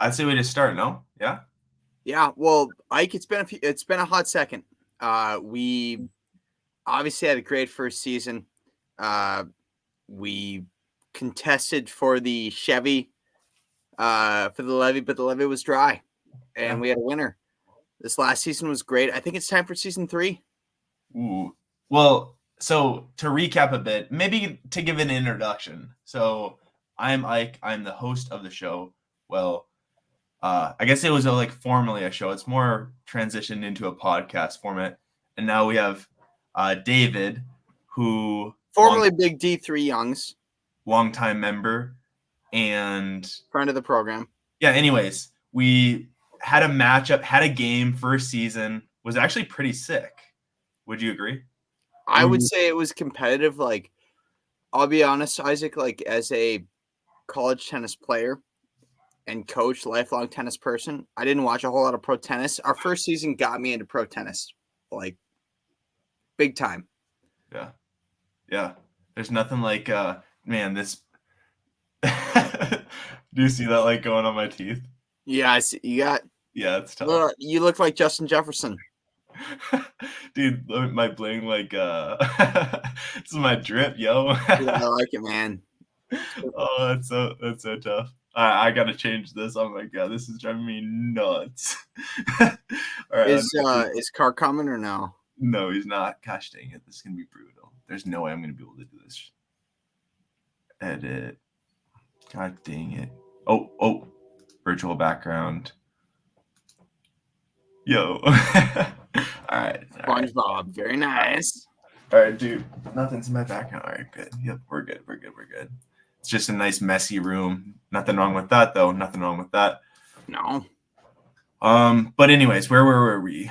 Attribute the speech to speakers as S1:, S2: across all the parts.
S1: I'd say we just start. No, yeah.
S2: Yeah, well, Ike, it's been a hot second. We obviously had a great first season. We contested for the Chevy for the levy, but the levy was dry, and
S1: Yeah.
S2: we had a winner. This last season was great. I think it's time for season 3.
S1: Ooh. Well, so to recap a bit, maybe to give an introduction. So I'm Ike. I'm the host of the show. Well, I guess it was like formally a show. It's more transitioned into a podcast format, and now we have David, who
S2: Formerly Big D3 Youngs,
S1: longtime member, and
S2: friend of the program.
S1: yeah. Anyways, we had a matchup, had a game first season. Was actually pretty sick. Would you agree?
S2: I would say it was competitive. Like, I'll be honest, Isaac, like as a college tennis player and coach, lifelong tennis person, I didn't watch a whole lot of pro tennis. Our first season got me into pro tennis, like big time.
S1: Yeah. Yeah. There's nothing like man, this do you see that like going on my teeth?
S2: Yeah, I see.
S1: Yeah, it's tough.
S2: You look like Justin Jefferson.
S1: Dude, my bling like this is my drip, yo.
S2: Yeah, I like it, man.
S1: Oh, that's so tough. I gotta change this. Oh my god, this is driving me nuts. All right,
S2: Is Carr coming or no?
S1: no, he's not. Gosh dang it, this is gonna be brutal. There's no way I'm gonna be able to do this. Edit. God dang it. Oh, virtual background. Yo. All right.
S2: SpongeBob, very nice.
S1: All right, dude. Nothing's in my background. All right, good. Yep, we're good. It's just a nice messy room. Nothing wrong with that, though. Nothing wrong with that.
S2: No.
S1: But anyways, where were we?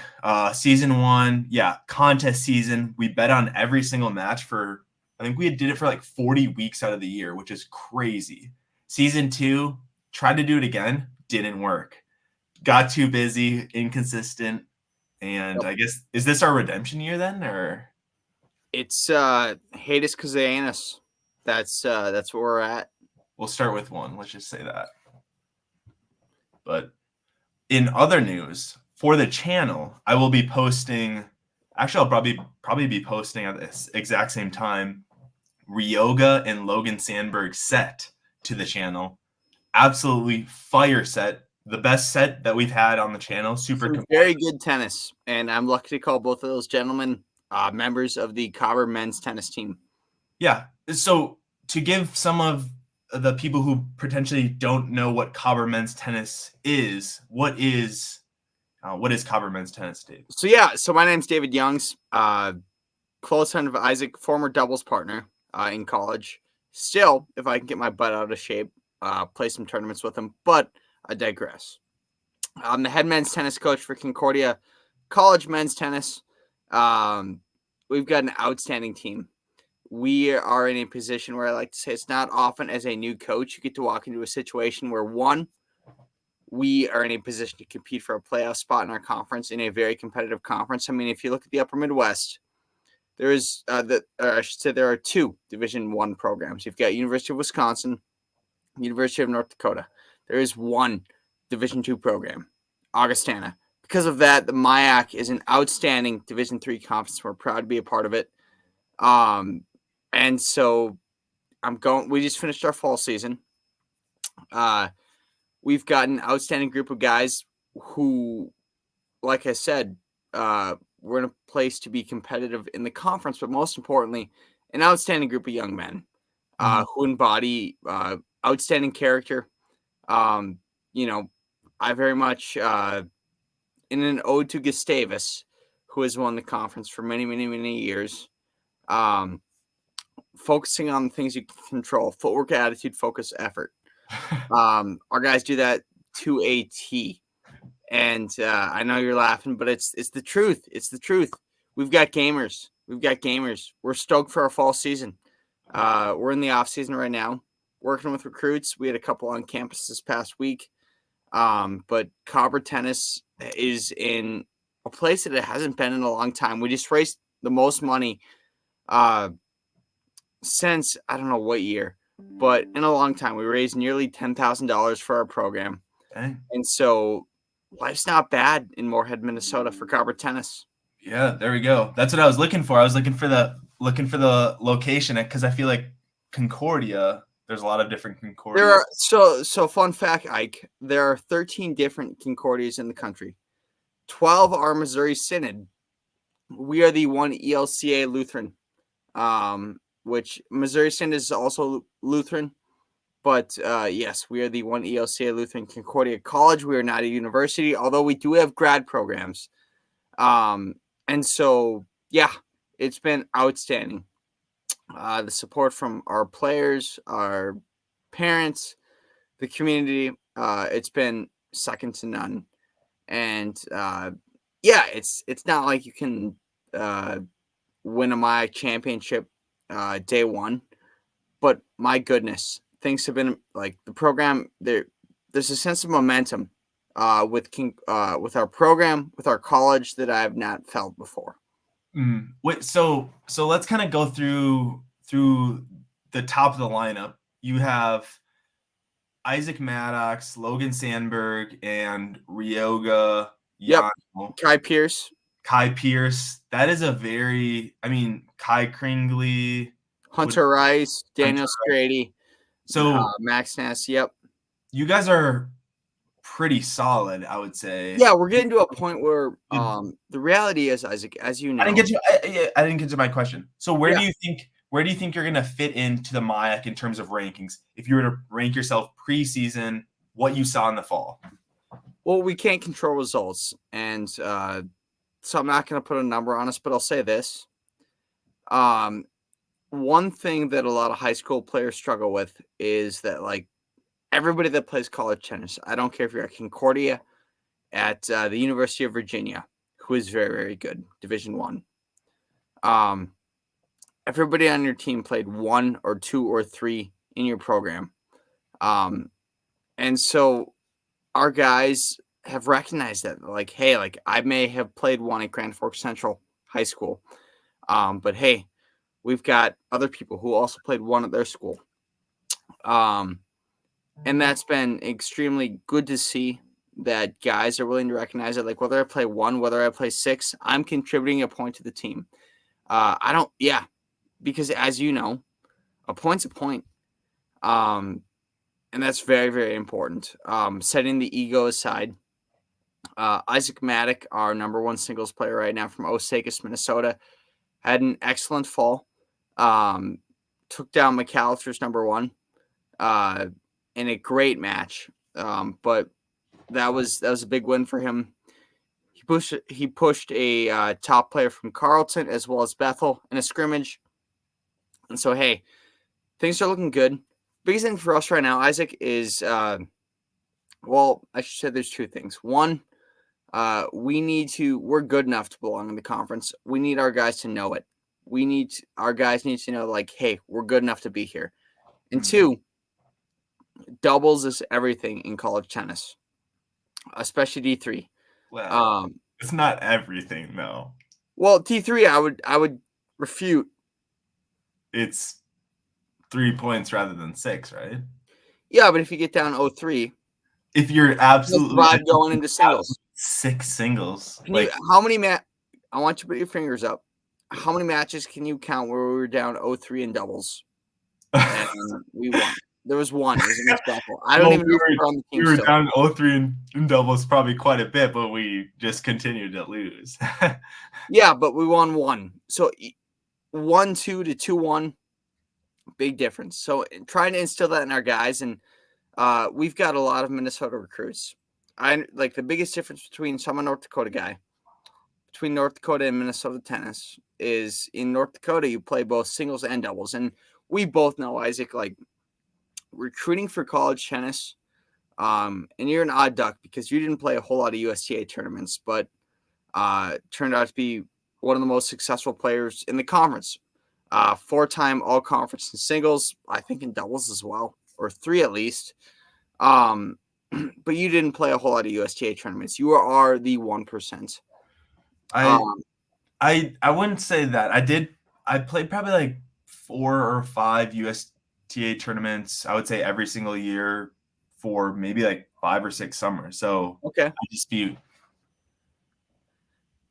S1: Season 1, yeah, contest season. We bet on every single match for, I think we did it for like 40 weeks out of the year, which is crazy. Season 2, tried to do it again, didn't work. Got too busy, inconsistent, and I guess, is this our redemption year then, or?
S2: It's Hades Kazayanus. That's where we're at.
S1: We'll start with 1. Let's just say that. But in other news, for the channel, I will be posting. Actually, I'll probably be posting at this exact same time. Ryoga and Logan Sandberg set to the channel. Absolutely fire set. The best set that we've had on the channel. Super
S2: very good tennis, and I'm lucky to call both of those gentlemen members of the Cobber men's tennis team.
S1: Yeah. So to give some of the people who potentially don't know what Cobber men's tennis is, what is Cobber men's tennis, Dave?
S2: So my name's David Youngs, close friend of Isaac, former doubles partner in college. Still, if I can get my butt out of shape, play some tournaments with him, but I digress. I'm the head men's tennis coach for Concordia College men's tennis. We've got an outstanding team. We are in a position where I like to say it's not often as a new coach you get to walk into a situation where, one, we are in a position to compete for a playoff spot in our conference, in a very competitive conference. I mean, if you look at the Upper Midwest, there is there are 2 Division I programs. You've got University of Wisconsin, University of North Dakota. There is 1 Division II program, Augustana. Because of that, the MIAC is an outstanding Division III conference. We're proud to be a part of it. And so we just finished our fall season. We've got an outstanding group of guys who, like I said, we're in a place to be competitive in the conference, but most importantly, an outstanding group of young men who embody outstanding character. I very much, in an ode to Gustavus, who has won the conference for many, many, many years, focusing on the things you can control: footwork, attitude, focus, effort. Our guys do that to a T. And I know you're laughing, but it's the truth. It's the truth. We've got gamers. We're stoked for our fall season. We're in the off season right now, working with recruits. We had a couple on campus this past week. But Cobber tennis is in a place that it hasn't been in a long time. We just raised the most money since I don't know what year, but in a long time. We raised nearly $10,000 for our program.
S1: Okay.
S2: And so life's not bad in Moorhead, Minnesota for Copper tennis.
S1: Yeah, there we go. That's what I was looking for. I was looking for the location because I feel like Concordia. There's a lot of different Concordias.
S2: There are so fun fact, Ike. There are 13 different Concordias in the country. 12 are Missouri Synod. We are the one ELCA Lutheran, which Missouri Synod is also Lutheran. But yes, we are the one ELCA Lutheran Concordia College. We are not a university, although we do have grad programs. And so, yeah, it's been outstanding. The support from our players, our parents, the community, it's been second to none. And yeah, it's not like you can win a MIAC championship day one, but my goodness, things have been like the program. There's a sense of momentum with our program, with our college that I have not felt before.
S1: Wait, so let's kind of go through the top of the lineup. You have Isaac Maddox, Logan Sandberg, and Ryoga
S2: Yep.
S1: Yano.
S2: Kai
S1: Pierce. That is a very, Kai Kringley,
S2: Hunter Rice, Daniel Scrady,
S1: so
S2: Max Ness. Yep.
S1: You guys are pretty solid, I would say.
S2: Yeah, we're getting to a point where the reality is, Isaac, as you know,
S1: I didn't get to my question. So where do you think you're gonna fit into the MIAC in terms of rankings? If you were to rank yourself preseason, what you saw in the fall?
S2: Well, we can't control results, and so I'm not going to put a number on us, but I'll say this. One thing that a lot of high school players struggle with is that, like, everybody that plays college tennis, I don't care if you're at Concordia, at the University of Virginia, who is very, very good, Division I. Everybody on your team played 1 or 2 or 3 in your program. And so our guys have recognized that, like, hey, like, I may have played 1 at Grand Forks Central High School, but hey, we've got other people who also played 1 at their school. And that's been extremely good to see that guys are willing to recognize it. Like, whether I play 1, whether I play 6, I'm contributing a point to the team. Because as you know, a point's a point. And that's very, very important. Setting the ego aside. Isaac Maddox, our number 1 singles player right now from Osakis, Minnesota, had an excellent fall. Took down McAllister's number 1 in a great match. But that was a big win for him. He pushed a top player from Carleton as well as Bethel in a scrimmage. And so, hey, things are looking good. Biggest thing for us right now, Isaac, is I should say there's 2 things. One, we're good enough to belong in the conference. We need our guys to know it. Our guys need to know, like, hey, we're good enough to be here. And 2, doubles is everything in college tennis, especially D3.
S1: Well, it's not everything, though.
S2: Well, D3, I would refute.
S1: It's 3 points rather than 6, right?
S2: Yeah, but if you get down 0-3,
S1: if you're absolutely
S2: 5 going into singles,
S1: 6 singles.
S2: How many I want you to put your fingers up. How many matches can you count where we were down 0-3 in doubles? And we won. There was 1. It was against Bethel. I don't even know if we were on the team.
S1: We were down 0-3 in doubles probably quite a bit, but we just continued to lose.
S2: Yeah, but we won 1. So 1-2 to 2-1, big difference. So trying to instill that in our guys, and we've got a lot of Minnesota recruits. Like, the biggest difference between I'm a North Dakota guy, between North Dakota and Minnesota tennis is in North Dakota, you play both singles and doubles. And we both know, Isaac, like, recruiting for college tennis, and you're an odd duck because you didn't play a whole lot of USTA tournaments, but turned out to be one of the most successful players in the conference. 4-time all-conference in singles, I think in doubles as well, or 3 at least. But you didn't play a whole lot of USTA tournaments. You are the 1%.
S1: I wouldn't say that. I played probably like 4 or 5 USTA tournaments, I would say every single year for maybe like 5 or 6 summers. So
S2: Okay.
S1: I dispute.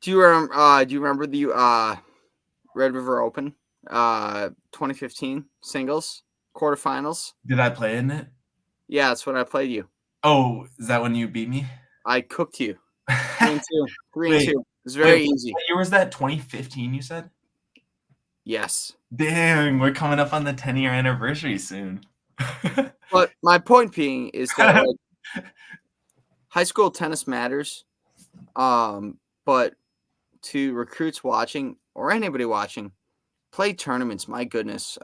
S2: Do you remember the Red River Open 2015 singles quarterfinals?
S1: Did I play in it?
S2: Yeah, that's when I played you.
S1: Oh, is that when you beat me?
S2: I cooked you 3-2. 3-2.
S1: Wait,
S2: It was very
S1: wait,
S2: easy.
S1: what year was that? 2015, you said?
S2: Yes.
S1: Dang, we're coming up on the 10-year anniversary soon.
S2: But my point being is that like high school tennis matters. But to recruits watching or anybody watching, play tournaments. My goodness.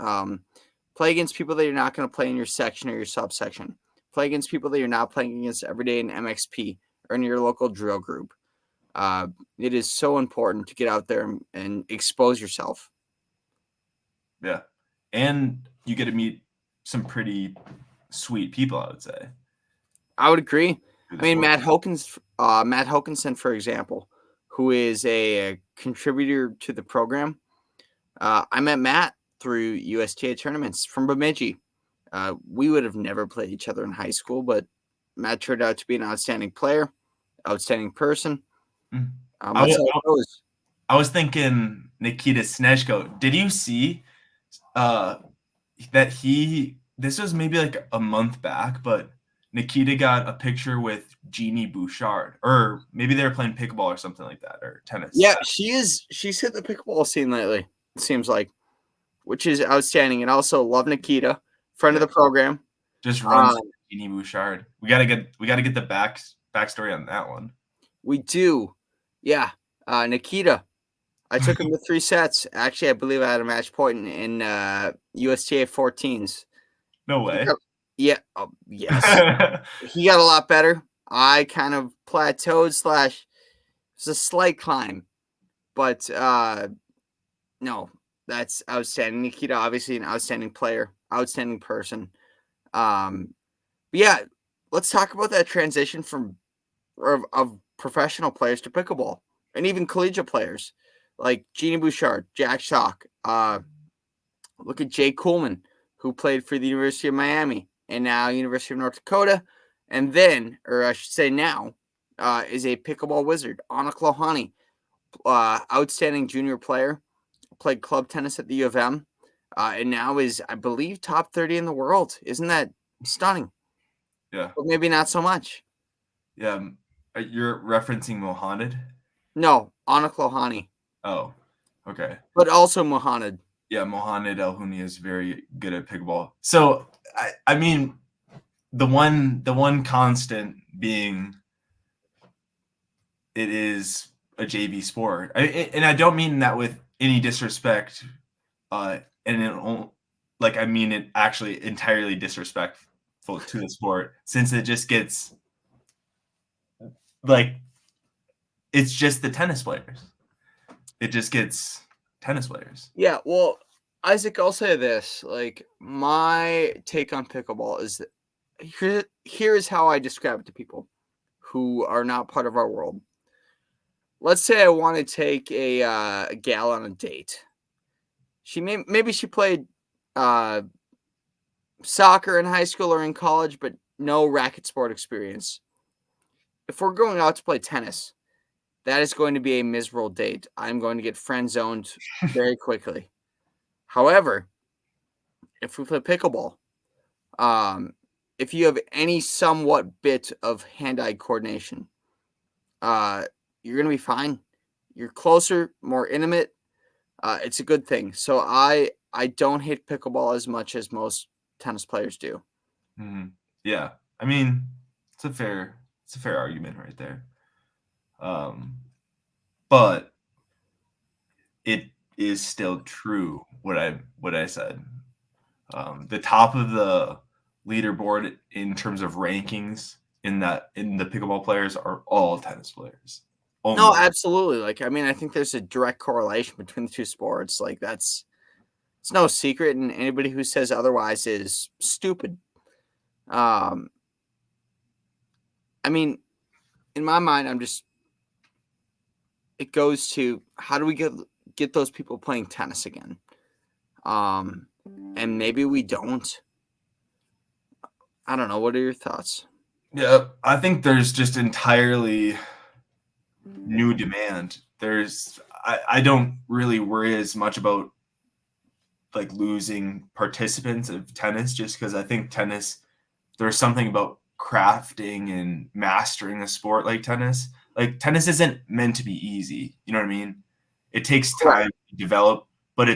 S2: Play against people that you're not going to play in your section or your subsection. Play against people that you're not playing against every day in MXP or in your local drill group. It is so important to get out there and expose yourself.
S1: Yeah. And you get to meet some pretty sweet people, I would say.
S2: I would agree.
S1: through
S2: I
S1: the
S2: mean,
S1: sport.
S2: Matt Hokinson, for example, who is a contributor to the program. I met Matt through USTA tournaments from Bemidji. We would have never played each other in high school, but Matt turned out to be an outstanding player, outstanding person.
S1: Mm.
S2: That's how it goes.
S1: I was thinking Nikita Snezhko. Did you see that this was maybe like a month back, but Nikita got a picture with Jeannie Bouchard, or maybe they were playing pickleball or something like that, or tennis.
S2: Yeah, she's hit the pickleball scene lately, it seems like, which is outstanding. And also love Nikita, friend of the program.
S1: Just runs Jeannie Bouchard. We gotta get the backstory on that one.
S2: We do. Yeah. Nikita. I took him to 3 sets. Actually, I believe I had a match point in USTA 14s.
S1: No way.
S2: Yeah. Oh, yes. He got a lot better. I kind of plateaued / it's a slight climb. But no, that's outstanding. Nikita, obviously an outstanding player, outstanding person. But yeah, let's talk about that transition from of professional players to pickleball and even collegiate players like Jeannie Bouchard, Jack Shock. Look at Jay Coolman, who played for the University of Miami and now University of North Dakota. And then, or I should say now, is a pickleball wizard. Anik Lohani, outstanding junior player, played club tennis at the U of M, and now is, I believe, top 30 in the world. Isn't that stunning?
S1: Yeah.
S2: But maybe not so much.
S1: Yeah. You're referencing Mohamed?
S2: No, Anik Lohani.
S1: Oh, okay.
S2: But also Mohamed.
S1: Yeah, Mohamed El Houni is very good at pickleball. So I mean, the one constant being it is a JV sport, and I don't mean that with any disrespect. And I mean it actually entirely disrespectful to the sport, since it just gets like it's just the tennis players. It just gets tennis players.
S2: Yeah, well, Isaac, I'll say this. Like, my take on pickleball is that here is how I describe it to people who are not part of our world. Let's say I want to take a gal on a date. Maybe she played soccer in high school or in college, but no racket sport experience. If we're going out to play tennis, that is going to be a miserable date. I'm going to get friend zoned very quickly. However, if we play pickleball, if you have any somewhat bit of hand-eye coordination, you're going to be fine. You're closer, more intimate. It's a good thing. So I don't hate pickleball as much as most tennis players do.
S1: Mm-hmm. Yeah, I mean, it's a fair argument right there. But it is still true what I said. The top of the leaderboard in terms of rankings in the pickleball players are all tennis players.
S2: No, absolutely. Like, I mean, I think there's a direct correlation between the two sports. Like, it's no secret, and anybody who says otherwise is stupid. I mean, in my mind, it goes to how do we get those people playing tennis again? And maybe we don't. I don't know. What are your thoughts?
S1: Yeah, I think there's just entirely new demand. I don't really worry as much about like losing participants of tennis just because I think tennis, there's something about crafting and mastering a sport like tennis. Like tennis isn't meant to be easy. You know what I mean? It takes
S2: Correct.
S1: time to develop, but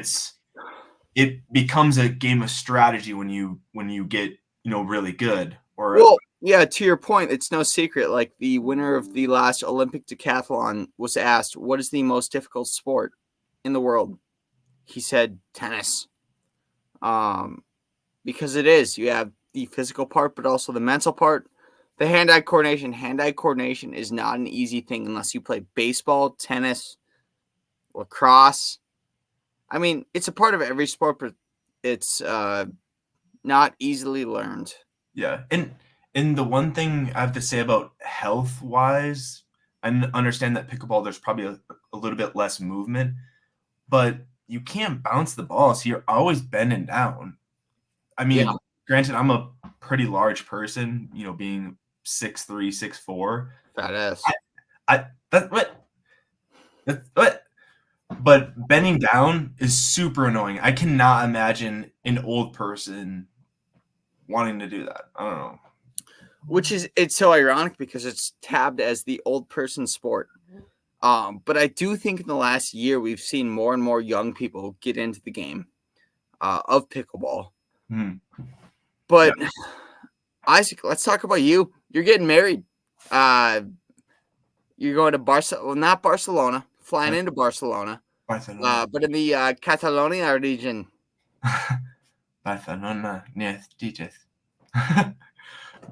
S1: it becomes a game of strategy when you get, really good. Or
S2: Well, yeah, to your point, it's no secret. Like the winner of the last Olympic decathlon was asked, "What is the most difficult sport in the world?" He said, "Tennis." Um, because it is. You have the physical part, but also the mental part. The hand-eye coordination. Hand-eye coordination is not an easy thing unless you play baseball, tennis, lacrosse. I mean, it's a part of every sport, but it's not easily learned.
S1: yeah. And the one thing I have to say about health wise, I understand that pickleball there's probably a little bit less movement, but you can't bounce the ball, so you're always bending down. I
S2: Yeah,
S1: mean, granted, I'm a pretty large person, being 6'3", 6'4".
S2: fat ass.
S1: I that what? But bending down is super annoying. I cannot imagine an old person wanting to do that. I don't know.
S2: Which is it's so ironic because it's tabbed as the old person sport. But I do think in the last year we've seen more and more young people get into the game of pickleball.
S1: Hmm. Yeah.
S2: But Isaac, let's talk about you. You're getting married. Uh, you're going to Barcelona, well, not Barcelona, flying into Barcelona,
S1: Barcelona.
S2: but in the Catalonia region.
S1: Barcelona, yes, teaches.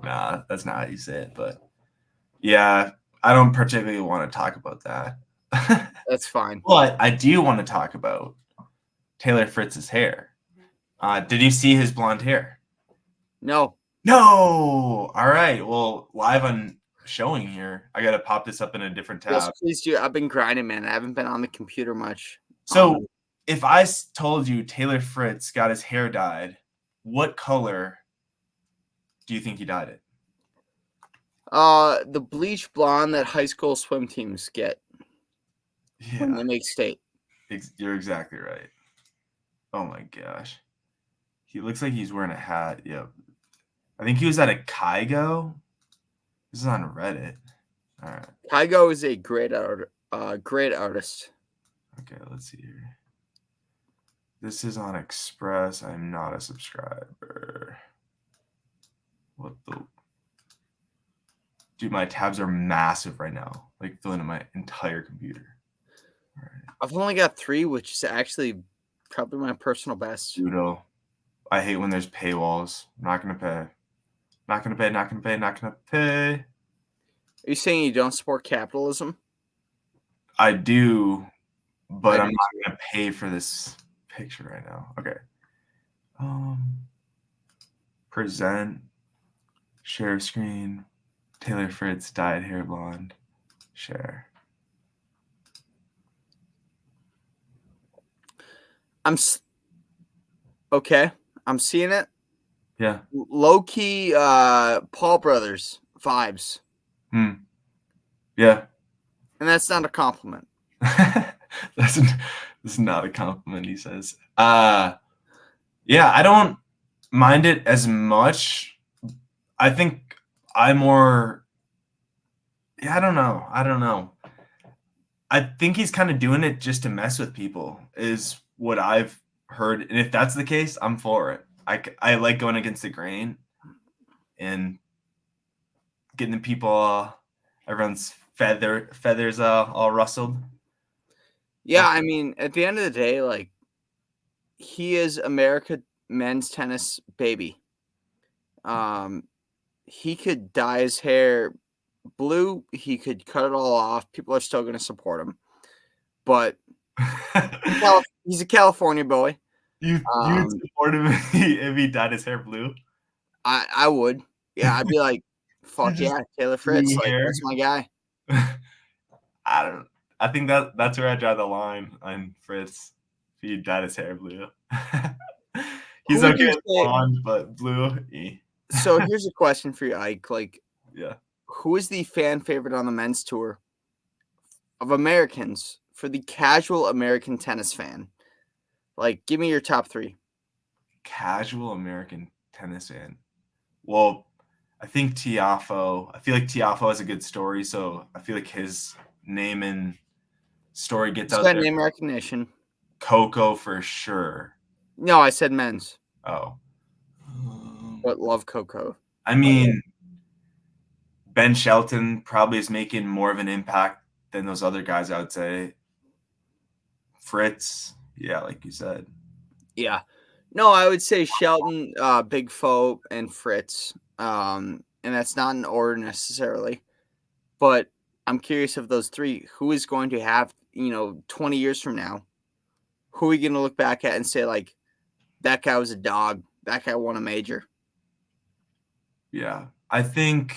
S1: Nah, that's not how you say it, but yeah, I don't particularly want to talk about that.
S2: That's fine.
S1: But I do want to talk about Taylor Fritz's hair. Did you see his blonde hair?
S2: No.
S1: No. All right. Well, live on showing here. I gotta pop this up in a different
S2: Yes,
S1: tab.
S2: please do. I've been grinding, man. I haven't been on the computer much.
S1: So, if I told you Taylor Fritz got his hair dyed, what color do you think he dyed it?
S2: The bleach blonde that high school swim teams get when
S1: Yeah,
S2: they make state.
S1: you're exactly right. Oh my gosh. He looks like he's wearing a hat. Yep. I think he was at a Kygo. This is on Reddit. All right.
S2: Kygo is a great artist.
S1: Okay, let's see here. This is on Express. I'm not a subscriber. What the? Dude, my tabs are massive right now. Like filling up my entire computer. All right.
S2: I've only got 3, which is actually probably my personal best.
S1: Judo. I hate when there's paywalls. I'm not gonna pay. Not gonna pay. Not gonna pay. Not gonna pay.
S2: Are you saying you don't support capitalism?
S1: I do, but
S2: I
S1: I'm
S2: do
S1: not gonna pay for this picture right now. Okay. Present. Share screen. Taylor Fritz dyed hair blonde. Share.
S2: Okay. I'm seeing it.
S1: Yeah.
S2: Low key, Paul Brothers vibes,
S1: Yeah.
S2: and that's not a compliment.
S1: That's not a compliment, he says. Yeah, I don't mind it as much. I think I more I don't know. I think he's kind of doing it just to mess with people, is what I've heard. And if that's the case, I'm for it. I like going against the grain and getting the people, everyone's feathers all rustled.
S2: Yeah, I mean, at the end of the day, like he is America men's tennis baby. He could dye his hair blue. He could cut it all off. People are still going to support him, but he's a California boy.
S1: You'd support him if he dyed his hair blue?
S2: I would. Yeah, I'd be like, fuck
S1: Just
S2: yeah, Taylor Fritz.
S1: blue
S2: Like,
S1: hair.
S2: that's my guy.
S1: I think that's where I draw the line on Fritz. If he dyed his hair blue. He's
S2: Who would
S1: okay
S2: you
S1: with
S2: say?
S1: blonde, but blue.
S2: So here's a question for you, Ike. Like,
S1: Yeah.
S2: who is the fan favorite on the men's tour of Americans for the casual American tennis fan? Like, give me your top 3.
S1: Casual American tennis fan. Well, I think Tiafo. I feel like Tiafo has a good story, so I feel like his name and story gets
S2: He's
S1: out
S2: got
S1: there.
S2: name recognition.
S1: Coco for sure.
S2: No, I said men's,
S1: Oh.
S2: but love Coco.
S1: I mean, Ben Shelton probably is making more of an impact than those other guys, I would say. Fritz, yeah, like you said.
S2: Yeah. No, I would say Shelton, Big Foe, and Fritz. And that's not in order necessarily. But I'm curious of those 3, who is going to have, 20 years from now, who are we going to look back at and say, like, that guy was a dog. That guy won a major.
S1: Yeah. I think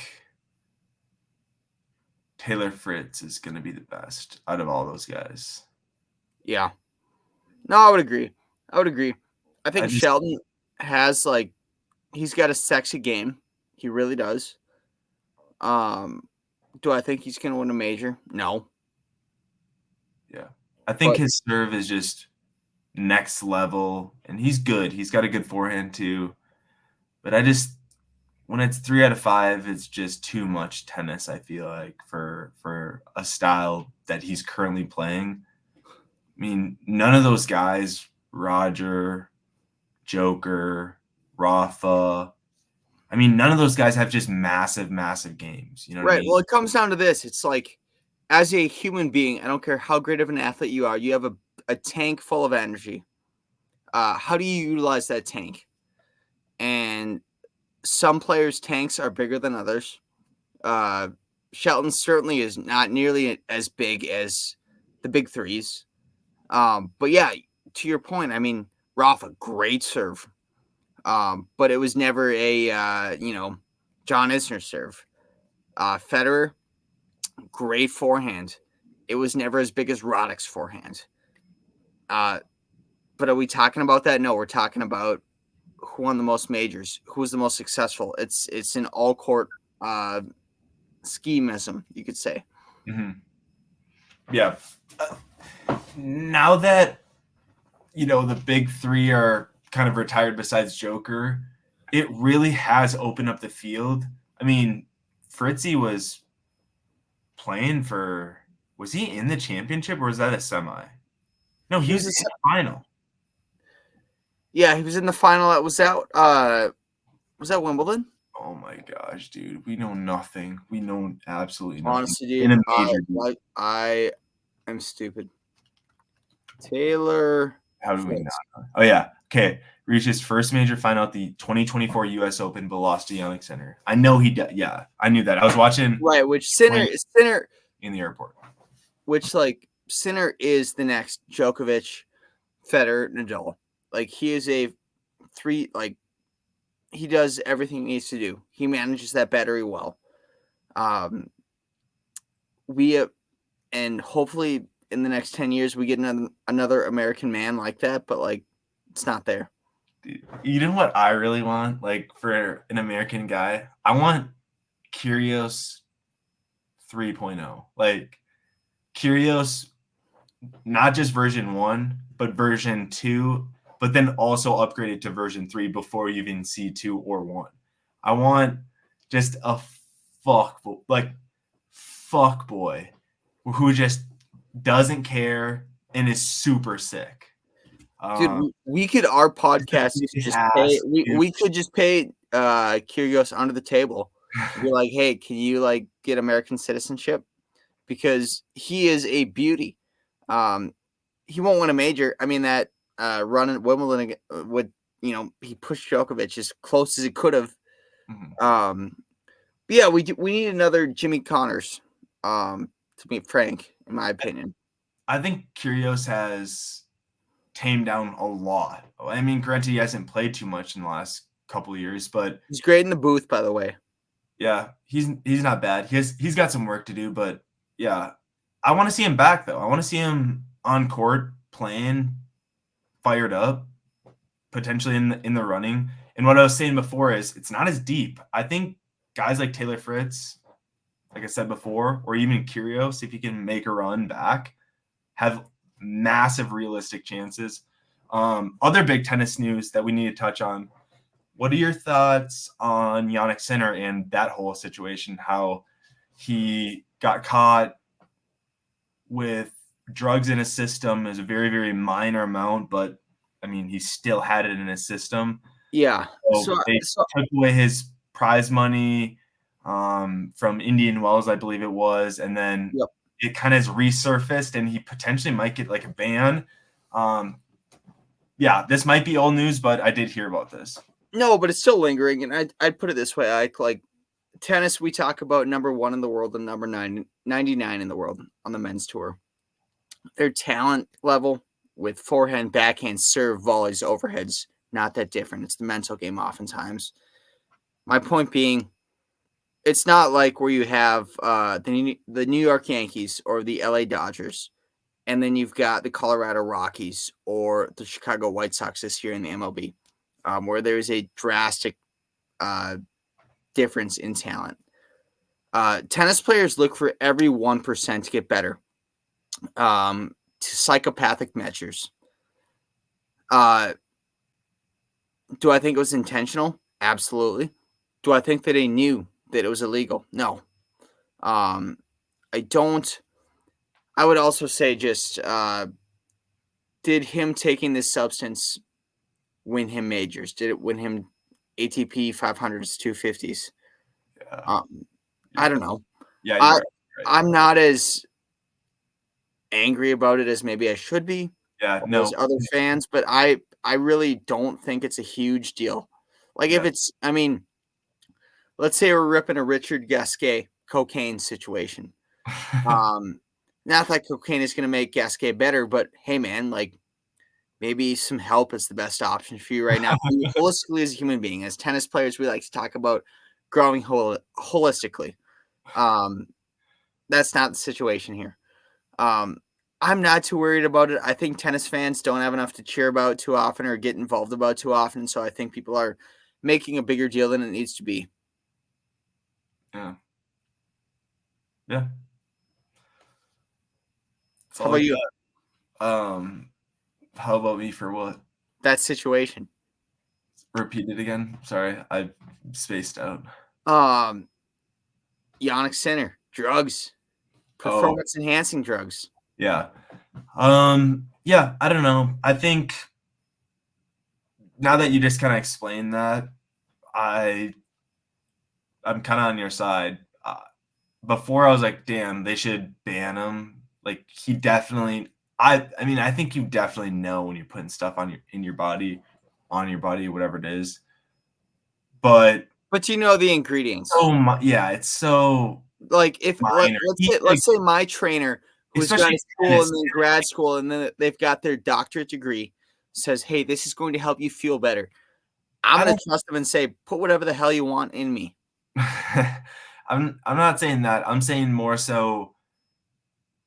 S1: Taylor Fritz is going to be the best out of all those guys.
S2: Yeah. No, I would agree. I think Shelton has, like, he's got a sexy game. He really does. Do I think he's going to win a major? No.
S1: Yeah. I think his serve is just next level, and he's good. He's got a good forehand too. But when it's 3 out of 5, it's just too much tennis, I feel like, for a style that he's currently playing. I mean, none of those guys, Roger, Joker, Rafa, I mean, none of those guys have just massive, massive games. You know what I mean?
S2: Well, it comes down to this. It's like, as a human being, I don't care how great of an athlete you are, you have a tank full of energy. How do you utilize that tank? And some players' tanks are bigger than others. Shelton certainly is not nearly as big as the big 3s. But yeah, to your point, I mean, Rafa, great serve. But it was never a, John Isner serve. Federer, great forehand. It was never as big as Roddick's forehand. But are we talking about that? No, we're talking about who won the most majors, who was the most successful. It's an all court schemism, you could say.
S1: Mm-hmm. Yeah. Now that the big 3 are kind of retired besides Joker, it really has opened up the field. I mean, Fritzy was playing for. Was he in the championship or was that a semi? No, he was in the final.
S2: Yeah, he was in the final. That was out. Was that Wimbledon?
S1: Oh my gosh, dude. We know nothing. We know absolutely nothing.
S2: Honestly, dude, I am stupid. Taylor.
S1: How do we not know? Oh, yeah. Okay. Reached his first major final at the 2024 U.S. Open, but lost to Yannick Sinner. I know he did. Yeah, I knew that. I was watching.
S2: Right, which Sinner
S1: in the airport.
S2: Which, like, Sinner is the next Djokovic, Federer, Nadal. Like, he is a 3, like, he does everything he needs to do. He manages that battery well. And hopefully in the next 10 years we get another American man like that, but, like, it's not there.
S1: Dude, you know what I really want? Like, for an American guy, I want Kyrgios 3.0. Like, Kyrgios, not just version 1, but version 2, but then also upgraded to version 3 before you even see 2 or 1. I want just a fuck boy who just doesn't care and is super sick.
S2: Dude, we could our podcast just pay. We could just pay Kyrgios under the table. Be like, hey, can you, like, get American citizenship? Because he is a beauty. He won't win a major. I mean, that run at Wimbledon would, he pushed Djokovic as close as he could have.
S1: Mm-hmm.
S2: But yeah, we need another Jimmy Connors. To be frank, in my opinion,
S1: I think Kyrgios has tamed down a lot. I mean, granted, he hasn't played too much in the last couple of years, but
S2: he's great in the booth, by the way.
S1: Yeah, he's not bad. He's got some work to do, but yeah, I want to see him back though. I want to see him on court playing, fired up, potentially in the running. And what I was saying before is it's not as deep. I think guys like Taylor Fritz, like I said before, or even Kyrgios, if he can make a run back, have massive realistic chances. Other big tennis news that we need to touch on. What are your thoughts on Jannik Sinner and that whole situation? How he got caught with drugs in his system is a very, very minor amount, but I mean, he still had it in his system.
S2: Yeah.
S1: So they took away his prize money from Indian Wells, I believe it was, and then it kind of has resurfaced, and he potentially might get like a ban. Yeah, this might be old news, but I did hear about this.
S2: No, but it's still lingering, and I'd put it this way: like tennis, we talk about number 1 in the world and number 99 in the world on the men's tour. Their talent level with forehand, backhand, serve, volleys, overheads, not that different. It's the mental game oftentimes. My point being, it's not like where you have the New York Yankees or the LA Dodgers, and then you've got the Colorado Rockies or the Chicago White Sox this year in the MLB, where there's a drastic difference in talent. Tennis players look for every 1% to get better. To psychopathic measures. Do I think it was intentional? Absolutely. Do I think that they knew that it was illegal? No. I don't. I would also say just did him taking this substance win him majors? Did it win him ATP 500s, 250s?
S1: Yeah.
S2: I don't know.
S1: Yeah,
S2: right. I'm not as angry about it as maybe I should be.
S1: Yeah, no.
S2: Those other fans, but I really don't think it's a huge deal. Like if it's, I mean, let's say we're ripping a Richard Gasquet cocaine situation. Not that cocaine is going to make Gasquet better, but hey, man, like maybe some help is the best option for you right now. Holistically as a human being, as tennis players, we like to talk about growing holistically. That's not the situation here. I'm not too worried about it. I think tennis fans don't have enough to cheer about too often or get involved about too often. So I think people are making a bigger deal than it needs to be.
S1: Yeah. Yeah.
S2: How about you?
S1: How about me for what?
S2: That situation.
S1: Repeat it again. Sorry, I spaced out.
S2: Jannik Sinner, drugs, performance enhancing drugs.
S1: Yeah. Yeah, I don't know. I think now that you just kind of explained that, I'm kind of on your side. Before I was like, damn, they should ban him. Like he definitely I mean, I think you definitely know when you're putting stuff on your body, whatever it is. But
S2: you know the ingredients.
S1: Yeah, it's so
S2: like if let's say my trainer who's gone to school and then grad school and then they've got their doctorate degree says, hey, this is going to help you feel better. I'm going to trust them and say, put whatever the hell you want in me.
S1: I'm not saying that. I'm saying more so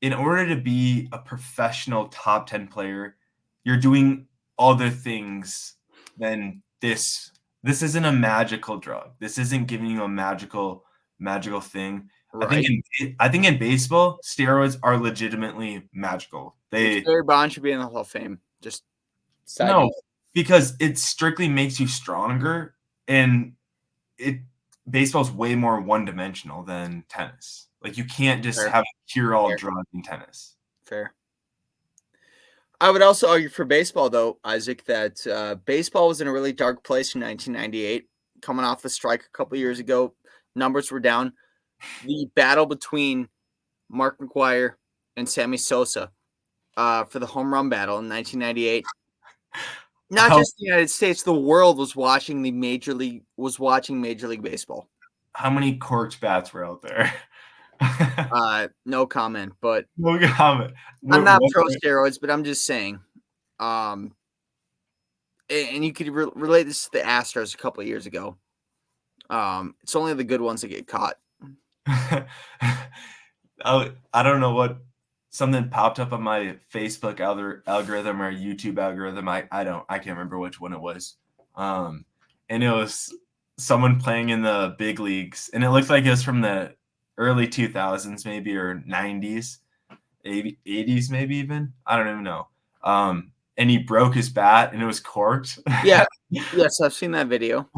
S1: in order to be a professional top 10 player, you're doing other things than this. This isn't a magical drug. This isn't giving you a magical thing. Right. I think in baseball, steroids are legitimately magical.
S2: Barry Bonds should be in the Hall of Fame. Just
S1: because it strictly makes you stronger, and baseball's way more one-dimensional than tennis. Like you can't just have a cure-all drug in tennis.
S2: Fair. I would also argue for baseball, though, Isaac, that baseball was in a really dark place in 1998. Coming off the strike a couple years ago, numbers were down. The battle between Mark McGwire and Sammy Sosa for the home run battle in 1998. Not just the United States, the world was watching Major League Baseball.
S1: How many corked bats were out there?
S2: No comment, but
S1: no comment.
S2: I'm not pro steroids, but I'm just saying. And you could relate this to the Astros a couple of years ago. It's only the good ones that get caught.
S1: I don't know what something popped up on my Facebook algorithm or YouTube algorithm. I can't remember which one it was. and it was someone playing in the big leagues, and it looked like it was from the early 2000s, maybe, or 90s, 80s, maybe even. I don't even know. And he broke his bat, and it was corked.
S2: Yeah. Yes, I've seen that video.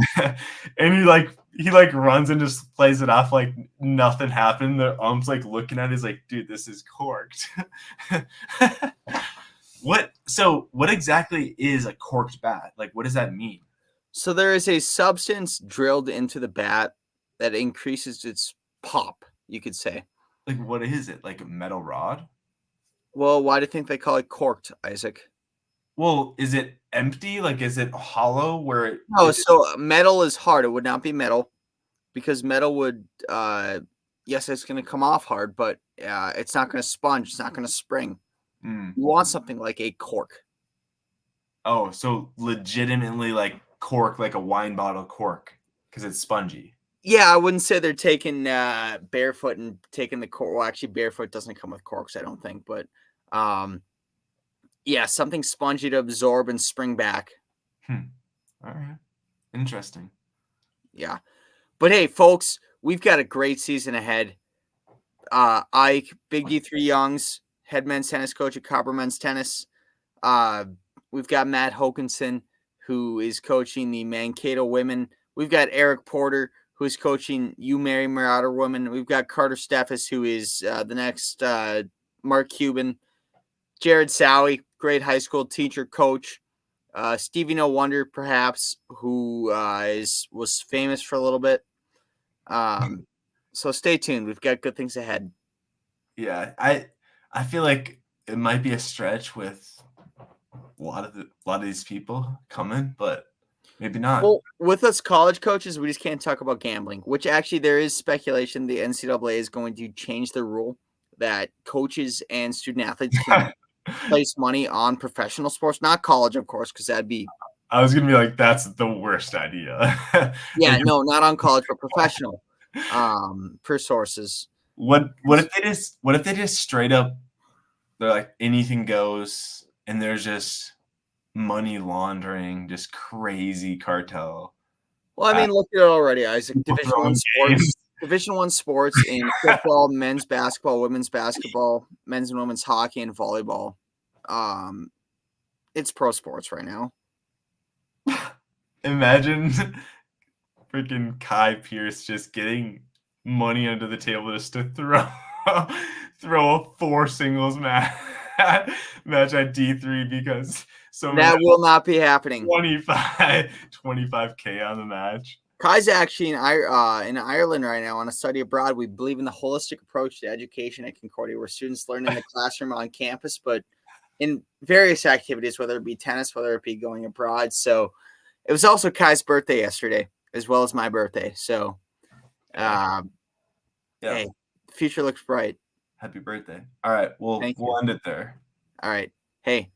S1: And he runs and just plays it off like nothing happened. The ump's like looking at it, he's like, dude, this is corked. What exactly is a corked bat? Like, what does that mean?
S2: So there is a substance drilled into the bat that increases its pop, you could say.
S1: Like, what is it? Like a metal rod?
S2: Well, why do you think they call it corked, Isaac?
S1: Well, is it empty? Like, is it hollow where
S2: No, so metal is hard. It would not be metal because metal would, yes, it's going to come off hard, but it's not going to sponge. It's not going to spring.
S1: Mm.
S2: You want something like a cork.
S1: Oh, so legitimately like cork, like a wine bottle cork, because it's spongy.
S2: Yeah, I wouldn't say they're taking barefoot and taking the cork. Well, actually, barefoot doesn't come with corks, I don't think. But yeah, something spongy to absorb and spring back.
S1: All right. Interesting.
S2: Yeah. But hey, folks, we've got a great season ahead. Ike, Big D3 Youngs, head men's tennis coach at Copper Men's Tennis. We've got Matt Hokinson, who is coaching the Mankato women. We've got Eric Porter, who is coaching You Mary Marauder women. We've got Carter Steffes, who is the next Mark Cuban. Jared Sowie, great high school teacher, coach. Stevie No Wonder, perhaps, who was famous for a little bit. So stay tuned. We've got good things ahead.
S1: Yeah, I feel like it might be a stretch with a lot of these people coming, but maybe not.
S2: Well, with us college coaches, we just can't talk about gambling, which actually there is speculation the NCAA is going to change the rule that coaches and student athletes can place money on professional sports, not college, of course, because that'd be.
S1: I was gonna be like, that's the worst idea.
S2: Yeah, no, not on college, but professional. Per sources.
S1: What if they just straight up, they're like anything goes, and there's just money laundering, just crazy cartel.
S2: Well, I mean, look at it already, Isaac. Division
S1: throwing
S2: One sports in football, men's basketball, women's basketball, men's and women's hockey, and volleyball. It's pro sports right now.
S1: Imagine freaking Kai Pierce just getting money under the table just to throw a 4 singles match at D3 because
S2: that will not be happening.
S1: 25K on the match.
S2: Kai's actually in Ireland right now on a study abroad. We believe in the holistic approach to education at Concordia, where students learn in the classroom on campus, but in various activities, whether it be tennis, whether it be going abroad. So it was also Kai's birthday yesterday, as well as my birthday. So, Hey, the future looks bright.
S1: Happy birthday. All right, we'll end it there.
S2: All right. Hey,